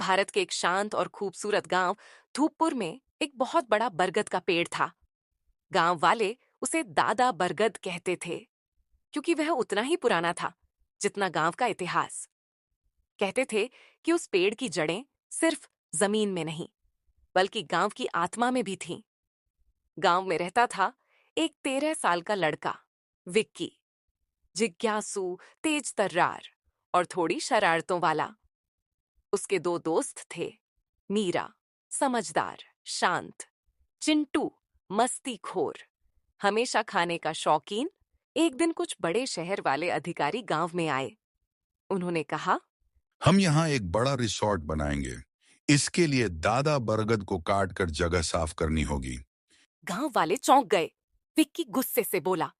भारत के एक शांत और खूबसूरत गांव धूपपुर में एक बहुत बड़ा बरगद का पेड़ था। गांव वाले उसे दादा बरगद कहते थे, क्योंकि वह उतना ही पुराना था जितना गांव का इतिहास। कहते थे कि उस पेड़ की जड़ें सिर्फ जमीन में नहीं, बल्कि गांव की आत्मा में भी थीं। गांव में रहता था एक 13 साल का लड़का, विक्की। जिज्ञासु, तेज तर्रार और थोड़ी शरारतों वाला। उसके दो दोस्त थे, मीरा, समझदार, शांत, चिंटू, मस्तीखोर, हमेशा खाने का शौकीन। एक दिन कुछ बड़े शहर वाले अधिकारी गांव में आए। उन्होंने कहा, हम यहाँ एक बड़ा रिसोर्ट बनाएंगे। इसके लिए दादा बरगद को काट कर जगह साफ करनी होगी। गांव वाले चौंक गए। विक्की गुस्से से बोला,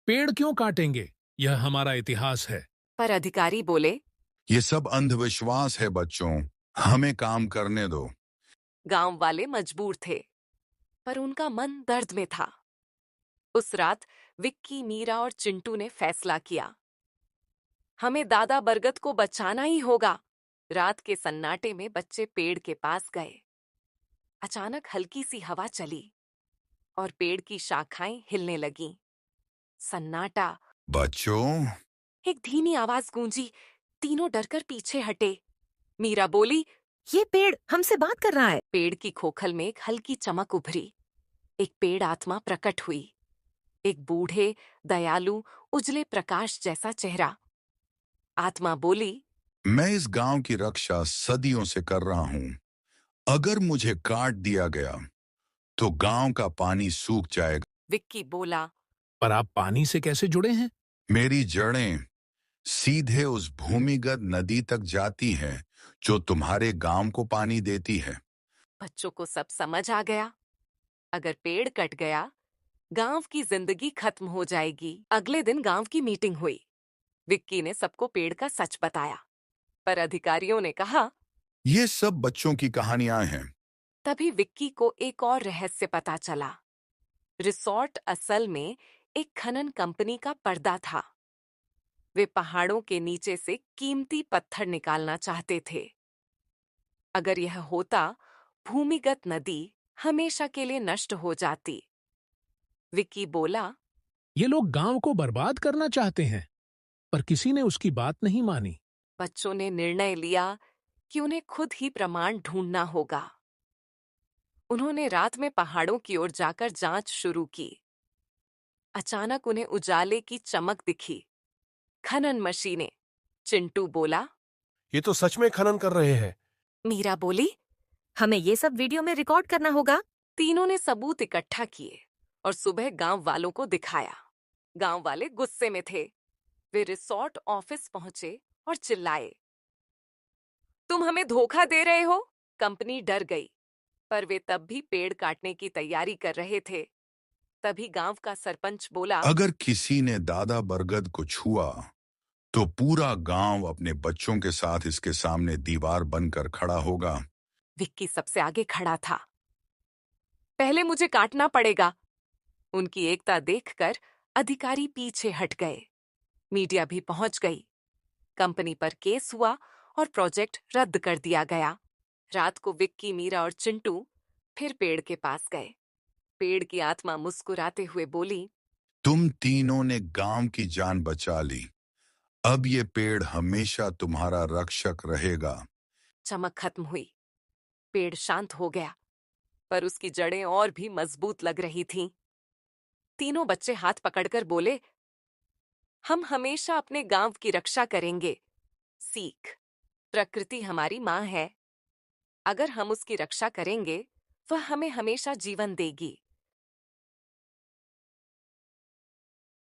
पेड़ क्यों काटेंगे? यह हमारा इतिहास है। पर अधिकारी बोले, ये सब अंधविश्वास है बच्चों, हमें काम करने दो। गांव वाले मजबूर थे, पर उनका मन दर्द में था। उस रात विक्की, मीरा और चिंटू ने फैसला किया, हमें दादा बरगद को बचाना ही होगा। रात के सन्नाटे में बच्चे पेड़ के पास गए। अचानक हल्की सी हवा चली और पेड़ की शाखाएं हिलने लगीं। सन्नाटा। बच्चों, एक धीमी आवाज गूंजी। तीनों डरकर पीछे हटे। मीरा बोली, ये पेड़ हमसे बात कर रहा है। पेड़ की खोखल में एक हल्की चमक उभरी। एक पेड़ आत्मा प्रकट हुई। एक बूढ़े, दयालु, उजले प्रकाश जैसा चेहरा। आत्मा बोली, मैं इस गांव की रक्षा सदियों से कर रहा हूँ। अगर मुझे काट दिया गया तो गांव का पानी सूख जाएगा। विक्की बोला, पर आप पानी से कैसे जुड़े हैं? मेरी जड़ें सीधे उस भूमिगत नदी तक जाती हैं जो तुम्हारे गांव को पानी देती है। बच्चों को सब समझ आ गया। अगर पेड़ कट गया, गांव की जिंदगी खत्म हो जाएगी। अगले दिन गांव की मीटिंग हुई। विक्की ने सबको पेड़ का सच बताया, पर अधिकारियों ने कहा, ये सब बच्चों की कहानियां हैं। तभी विक्की को एक और रहस्य पता चला। रिसोर्ट असल में एक खनन कंपनी का पर्दा था। वे पहाड़ों के नीचे से कीमती पत्थर निकालना चाहते थे। अगर यह होता, भूमिगत नदी हमेशा के लिए नष्ट हो जाती। विक्की बोला, ये लोग गांव को बर्बाद करना चाहते हैं, पर किसी ने उसकी बात नहीं मानी। बच्चों ने निर्णय लिया कि उन्हें खुद ही प्रमाण ढूंढना होगा। उन्होंने रात में पहाड़ों की ओर जाकर जांच शुरू की। अचानक उन्हें उजाले की चमक दिखी। खनन मशीनें। चिंटू बोला, ये तो सच में खनन कर रहे हैं। मीरा बोली। हमें ये सब वीडियो में रिकॉर्ड करना होगा। तीनों ने सबूत इकट्ठा किए और सुबह गांव वालों को दिखाया। गांव वाले गुस्से में थे। वे रिसोर्ट ऑफिस पहुंचे और चिल्लाए, तुम हमें धोखा दे रहे हो। कंपनी डर गई, पर वे तब भी पेड़ काटने की तैयारी कर रहे थे। तभी गांव का सरपंच बोला, अगर किसी ने दादा बरगद को छुआ तो पूरा गांव अपने बच्चों के साथ इसके सामने दीवार बनकर खड़ा होगा। विक्की सबसे आगे खड़ा था। पहले मुझे काटना पड़ेगा। उनकी एकता देखकर अधिकारी पीछे हट गए। मीडिया भी पहुंच गई। कंपनी पर केस हुआ और प्रोजेक्ट रद्द कर दिया गया। रात को विक्की, मीरा और चिंटू फिर पेड़ के पास गए। पेड़ की आत्मा मुस्कुराते हुए बोली, तुम तीनों ने गांव की जान बचा ली। अब ये पेड़ हमेशा तुम्हारा रक्षक रहेगा। चमक खत्म हुई। पेड़ शांत हो गया, पर उसकी जड़ें और भी मजबूत लग रही थीं। तीनों बच्चे हाथ पकड़कर बोले, हम हमेशा अपने गांव की रक्षा करेंगे। सीख, प्रकृति हमारी मां है। अगर हम उसकी रक्षा करेंगे, वह हमें हमेशा जीवन देगी।